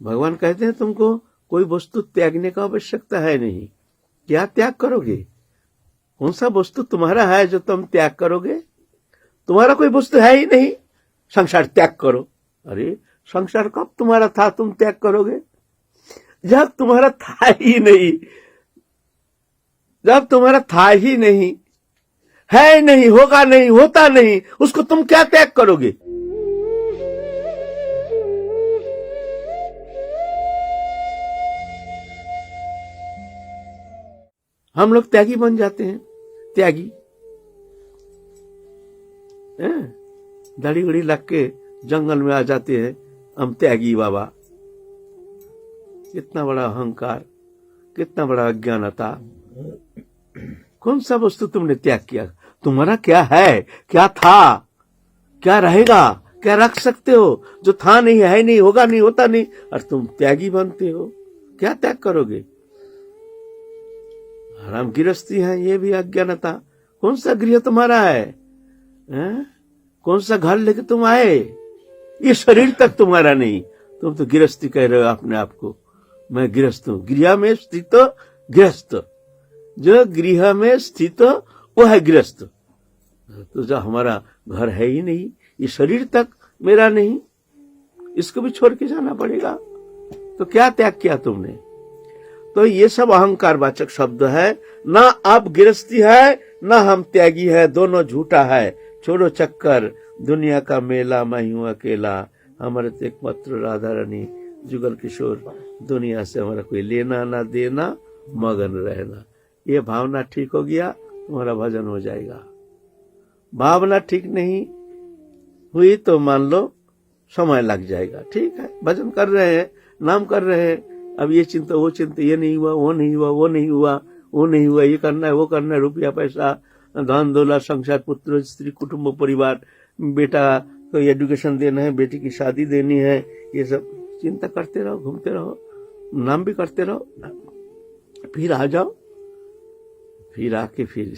भगवान कहते हैं तुमको कोई वस्तु त्यागने का आवश्यकता है नहीं। क्या त्याग करोगे? कौन सा वस्तु तुम्हारा है जो तुम त्याग करोगे? तुम्हारा कोई वस्तु है ही नहीं, संसार त्याग करो। अरे संसार कब तुम्हारा था तुम त्याग करोगे? जब तुम्हारा था ही नहीं, जब तुम्हारा था ही नहीं, है नहीं, होगा नहीं, होता नहीं, उसको तुम क्या त्याग करोगे? हम लोग त्यागी बन जाते हैं, त्यागी दाढ़ी उड़ी लग के जंगल में आ जाते हैं, हम त्यागी बाबा। कितना बड़ा अहंकार, कितना बड़ा अज्ञानता। कौन सा वस्तु तुमने त्याग किया? तुम्हारा क्या है, क्या था, क्या रहेगा, क्या रख सकते हो जो था नहीं, है नहीं, होगा नहीं, होता नहीं, और तुम त्यागी बनते हो? क्या त्याग करोगे? आराम गिरस्ती है, ये भी अज्ञानता। कौन सा गृह तुम्हारा है? कौन सा घर लेके तुम आए? ये शरीर तक तुम्हारा नहीं, तुम तो गिरस्ती कह रहे हो अपने आप को। मैं गृहस्थ हूं। गृह में स्थित गृहस्थ, जो गृह में स्थित वो है गृहस्थ। तो जो हमारा घर है ही नहीं, ये शरीर तक मेरा नहीं, इसको भी छोड़ के जाना पड़ेगा। तो क्या त्याग किया तुमने? तो ये सब अहंकार वाचक शब्द है। ना आप गृहस्थी है, ना हम त्यागी है, दोनों झूठा है। छोड़ो चक्कर दुनिया का मेला, मैं हूं अकेला, हमारे तो एकमात्र राधा रानी जुगल किशोर, दुनिया से हमारा कोई लेना ना देना, मगन रहना। ये भावना ठीक हो गया, तुम्हारा भजन हो जाएगा। भावना ठीक नहीं हुई तो मान लो समय लग जाएगा। ठीक है, भजन कर रहे हैं, नाम कर रहे हैं, अब ये चिंता वो चिंता, ये नहीं हुआ, वो नहीं हुआ, वो नहीं हुआ, वो नहीं हुआ, ये करना है, वो करना है, रुपया पैसा, धन दौलत, संसार, पुत्र स्त्री, कुटुंब, परिवार, बेटा को एजुकेशन देना है, बेटी की शादी देनी है, ये सब चिंता करते रहो, घूमते रहो, नाम भी करते रहो, फिर आ जाओ, फिर आके फिर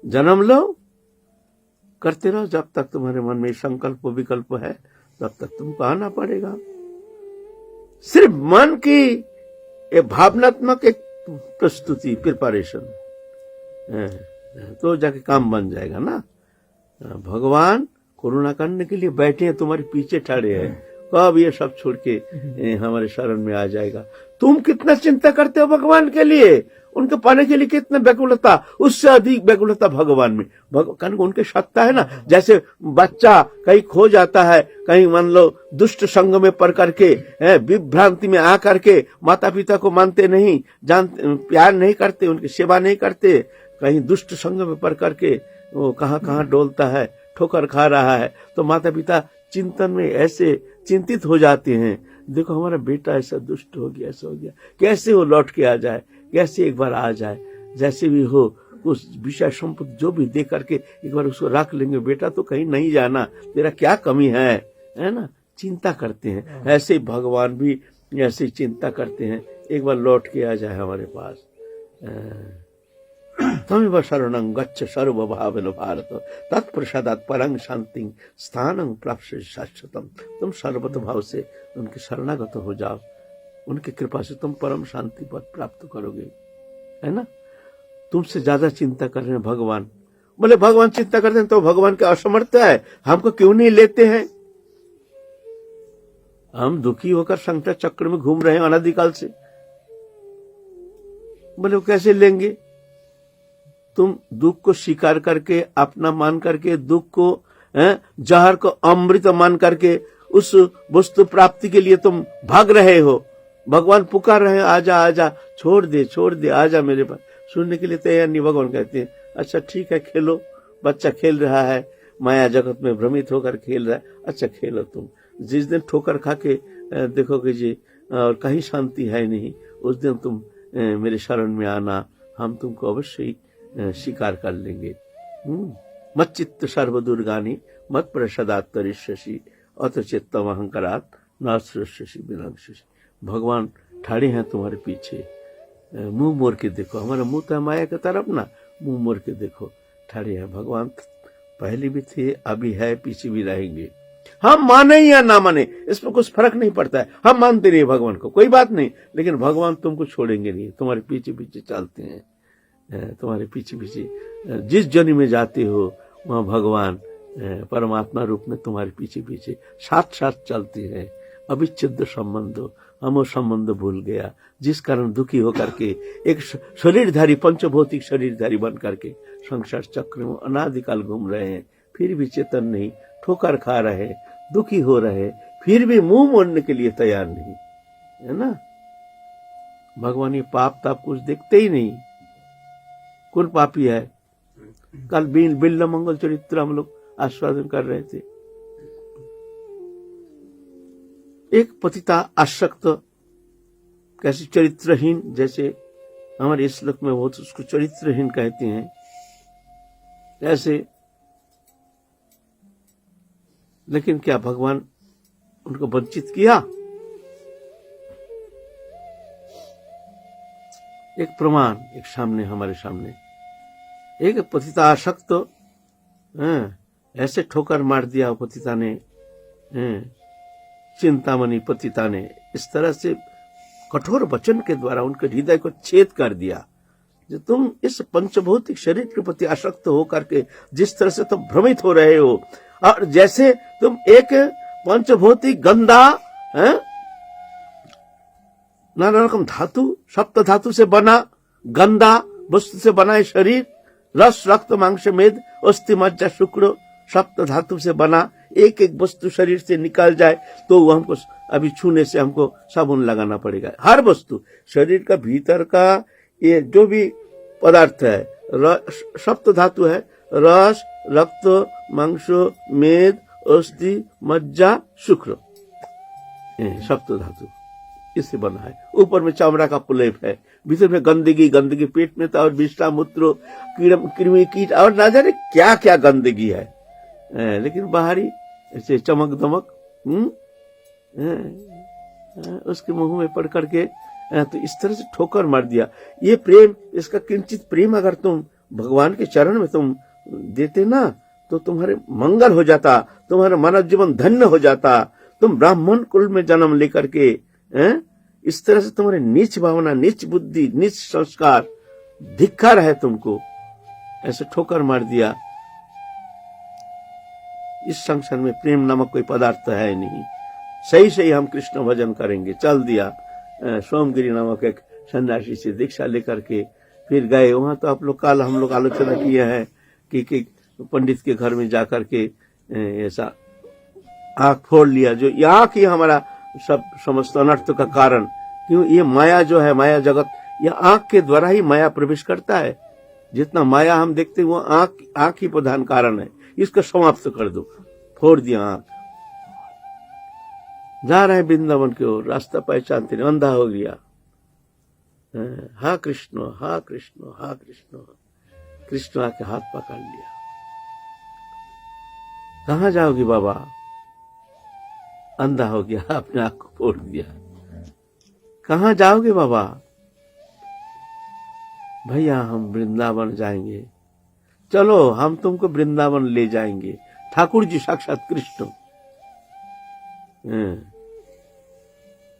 जन्म लो, करते रहो। जब तक तुम्हारे मन में संकल्प विकल्प है तब तक तुमको आना पड़ेगा। सिर्फ मन की ये भावनात्मक एक प्रस्तुति, प्रिपरेशन, तो जाके काम बन जाएगा ना। भगवान करुणा करने के लिए बैठे हैं, तुम्हारे पीछे ठहरे हैं, कब ये सब छोड़ के हमारे शरण में आ जाएगा। तुम कितना चिंता करते हो भगवान के लिए, उनके पाने के लिए कितना व्याकुलता, उससे अधिक व्याकुलता भगवान में। भगवान उनके सत्ता है ना। जैसे बच्चा कहीं खो जाता है, कहीं मान लो दुष्ट संग में पड़ करके, विभ्रांति में आ करके, माता पिता को मानते नहीं, जानते, प्यार नहीं करते, उनकी सेवा नहीं करते, कहीं दुष्ट संग में पड़ करके वो कहाँ कहाँ डोलता है, ठोकर खा रहा है, तो माता पिता चिंतन में ऐसे चिंतित हो जाते हैं, देखो हमारा बेटा ऐसा दुष्ट हो गया, ऐसा हो गया, कैसे वो लौट के आ जाए, कैसे एक बार आ जाए, जैसे भी हो उस विषय संपत्ति जो भी दे करके एक बार उसको रख लेंगे। बेटा तो कहीं नहीं जाना, तेरा क्या कमी है ना, चिंता करते हैं। ऐसे ही भगवान भी ऐसे चिंता करते हैं, एक बार लौट के आ जाए हमारे पास। तमेव शरणं गच्छ सर्वभावेन भारत, तत्प्रसादात् परं शांतिं स्थानं प्राप्स्यसि शाश्वतम्। तुम सर्वत भाव से उनके शरणागत हो जाओ, उनकी कृपा से तुम परम शांति पद प्राप्त करोगे, है ना। तुमसे ज्यादा चिंता कर रहे हैं भगवान। बोले भगवान चिंता करते हैं तो भगवान का असमर्थ है, हमको क्यों नहीं लेते हैं? हम दुखी होकर संकट चक्र में घूम रहे हैं अनादिकाल से। बोले वो कैसे लेंगे? तुम दुख को स्वीकार करके, अपना मान करके, दुख को जहर को अमृत मान करके उस वस्तु प्राप्ति के लिए तुम भाग रहे हो। भगवान पुकार रहे हैं, आजा आजा, छोड़ दे, आजा मेरे पास। सुनने के लिए तैयार नहीं। भगवान कहते हैं अच्छा ठीक है, खेलो, बच्चा खेल रहा है, माया जगत में भ्रमित होकर खेल रहा है, अच्छा खेलो तुम। जिस दिन ठोकर खा के देखोगे जी और कहीं शांति है नहीं, उस दिन तुम मेरे शरण में आना, हम तुमको अवश्य ही स्वीकार कर लेंगे। मत चित्त सर्व दुर्गानी मत प्रसादात् तरिष्यसि, अत चित्तम अहंकारात् न सृष्यसि विनश्यसि। भगवान ठाड़े हैं तुम्हारे पीछे, मुंह मोड़ के देखो। हमारा मुंह तो माया की तरफ ना, मुंह मोड़ के देखो, ठाड़े हैं भगवान। पहले भी थे, अभी है, पीछे भी रहेंगे। हम माने या ना माने इसमें कुछ फर्क नहीं पड़ता है। हम मानते नहीं भगवान को, कोई बात नहीं, लेकिन भगवान तुमको छोड़ेंगे नहीं, तुम्हारे पीछे पीछे चलते हैं, तुम्हारे पीछे पीछे जिस जन्म में जाते हो वहां भगवान परमात्मा रूप में तुम्हारे पीछे पीछे साथ साथ चलते हैं। अविच्छेद्य संबंध, हम वो संबंध भूल गया, जिस कारण दुखी होकर के एक शरीरधारी, पंचभौतिक शरीरधारी बन करके संसार चक्र में अनादिकाल घूम रहे हैं, फिर भी चेतन नहीं, ठोकर खा रहे, दुखी हो रहे, फिर भी मुंह मोड़ने के लिए तैयार नहीं, है ना। भगवान ये पाप ताप कुछ देखते ही नहीं। कौन पापी है? कल बिल्ल मंगल चरित्र हम लोग आस्वादन कर रहे थे। एक पतिता आसक्त, कैसे चरित्रहीन, जैसे हमारे श्लोक में वो उसको चरित्रहीन कहते हैं, ऐसे। लेकिन क्या भगवान उनको वंचित किया? एक प्रमाण एक सामने, हमारे सामने एक पतिता आसक्त, ऐसे ठोकर मार दिया पतिता ने, चिंतामणि पतिता ने, इस तरह से कठोर वचन के द्वारा उनके हृदय को छेद कर दिया। जो तुम इस पंचभौतिक शरीर के प्रति आसक्त होकर के जिस तरह से तुम भ्रमित हो रहे हो, और जैसे तुम एक पंचभौतिक गंदा नाना रकम धातु, सप्त धातु से बना गंदा वस्तु से बना शरीर, रस रक्त मांस मेद अस्थि मज्जा शुक्र सप्त धातु से बना एक एक वस्तु शरीर से निकल जाए तो वो हमको अभी छूने से हमको साबुन लगाना पड़ेगा। हर वस्तु शरीर का भीतर का ये जो भी पदार्थ है, सप्त धातु है, रस रक्त मांस मेद अस्थि मज्जा शुक्र, सप्त धातु इससे बना है। ऊपर में चमड़ा का पुलेप है, भीतर में गंदगी, गंदगी पेट में तो और विष्ठा मूत्र कृमि कीट और ना जाने क्या क्या गंदगी है, लेकिन बाहरी ऐसे चमक दमक उसके मुंह में पड़ करके तो इस तरह से ठोकर मार दिया। ये प्रेम, इसका किंचित प्रेम अगर तुम भगवान के चरण में तुम देते ना तो तुम्हारे मंगल हो जाता, तुम्हारा मानव जीवन धन्य हो जाता। तुम ब्राह्मण कुल में जन्म लेकर के इस तरह से तुम्हारे नीच भावना, नीच बुद्धि, नीच संस्कार, धिक्कार है तुमको, ऐसे ठोकर मार दिया। इस संसार में प्रेम नामक कोई पदार्थ है नहीं। सही सही हम कृष्ण भजन करेंगे, चल दिया। सोमगिरी नामक एक सन्यासी से दीक्षा लेकर के फिर गए वहां। तो आप लोग कल हम लोग आलोचना किए हैं कि पंडित के घर में जाकर के ऐसा आंख फोड़ लिया, जो ये आंख ही हमारा सब समस्त अनर्थ का कारण। क्यों? ये माया जो है, माया जगत, ये आंख के द्वारा ही माया प्रवेश करता है। जितना माया हम देखते हैं वो आंख ही प्रधान कारण है। इसको समाप्त कर दो, फोड़ दिया आंख। जा रहे वृंदावन की ओर, रास्ता पहचानते नहीं, अंधा हो गया। हा कृष्ण हा कृष्ण हा कृष्ण, कृष्ण आके हाथ पकड़ लिया। कहाँ जाओगी बाबा? अंधा हो गया, अपने आंख को फोड़ दिया। कहाँ जाओगे बाबा? भैया हम वृंदावन जाएंगे। चलो हम तुमको वृंदावन ले जाएंगे। ठाकुर जी साक्षात कृष्ण।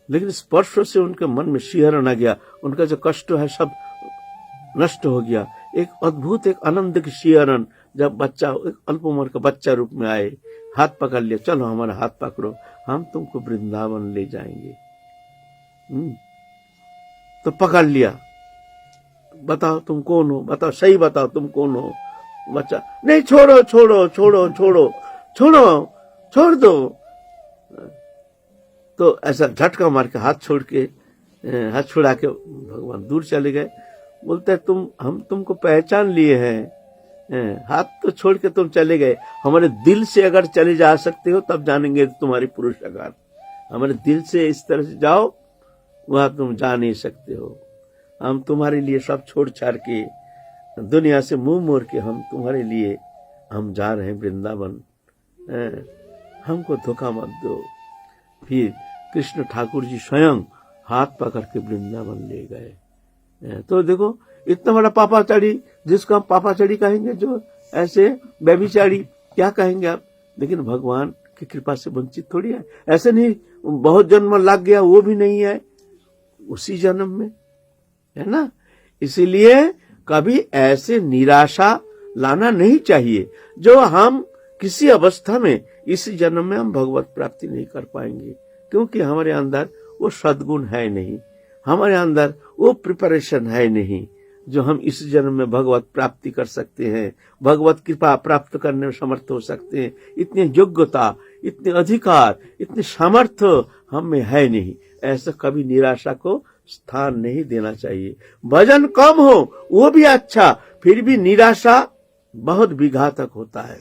लेकिन स्पर्श से उनके मन में शिहरण आ गया, उनका जो कष्ट है सब नष्ट हो गया। एक अद्भुत, एक आनंद की शिहरण, जब बच्चा, एक अल्प उम्र का बच्चा रूप में आए, हाथ पकड़ लिया, चलो हमारा हाथ पकड़ो, हम तुमको वृंदावन ले जाएंगे। तो पकड़ लिया। बताओ तुम कौन हो, बताओ, सही बताओ तुम कौन हो। बच्चा, नहीं, छोड़ो छोड़ो छोड़ो छोड़ो छोड़ो, छोड़ दो। तो ऐसा झटका मार के हाथ छोड़ के, हाथ छुड़ा के भगवान दूर चले गए। बोलते हैं हम तुमको पहचान लिए हैं, हाथ तो छोड़ के तुम चले गए। हमारे दिल से अगर चले जा सकते हो तब जानेंगे तुम्हारी पुरुषकार। हमारे दिल से इस तरह से जाओ, वहां तुम जा नहीं सकते हो। हम तुम्हारे लिए सब छोड़ छाड़ के, दुनिया से मुंह मोड़ के हम तुम्हारे लिए हम जा रहे हैं वृंदावन। हमको धोखा मत दो। फिर कृष्ण ठाकुर जी स्वयं हाथ पकड़ के वृंदावन ले गए। तो देखो, इतना बड़ा पापाचारी, जिसको हम पापाचारी कहेंगे, जो ऐसे व्यभिचारी, क्या कहेंगे आप? लेकिन भगवान की कृपा से वंचित थोड़ी है। ऐसे नहीं बहुत जन्म लग गया वो भी नहीं है उसी जन्म में, है ना। इसीलिए कभी ऐसे निराशा लाना नहीं चाहिए जो हम किसी अवस्था में इस जन्म में हम भगवत प्राप्ति नहीं कर पाएंगे, क्योंकि हमारे अंदर वो सद्गुण है नहीं, हमारे अंदर वो प्रिपरेशन है नहीं जो हम इस जन्म में भगवत प्राप्ति कर सकते हैं, भगवत कृपा प्राप्त करने में समर्थ हो सकते हैं। इतनी योग्यता, इतने अधिकार, इतने सामर्थ्य हम में है नहीं। ऐसा कभी निराशा को स्थान नहीं देना चाहिए। भजन कम हो वो भी अच्छा, फिर भी निराशा बहुत विघातक होता है।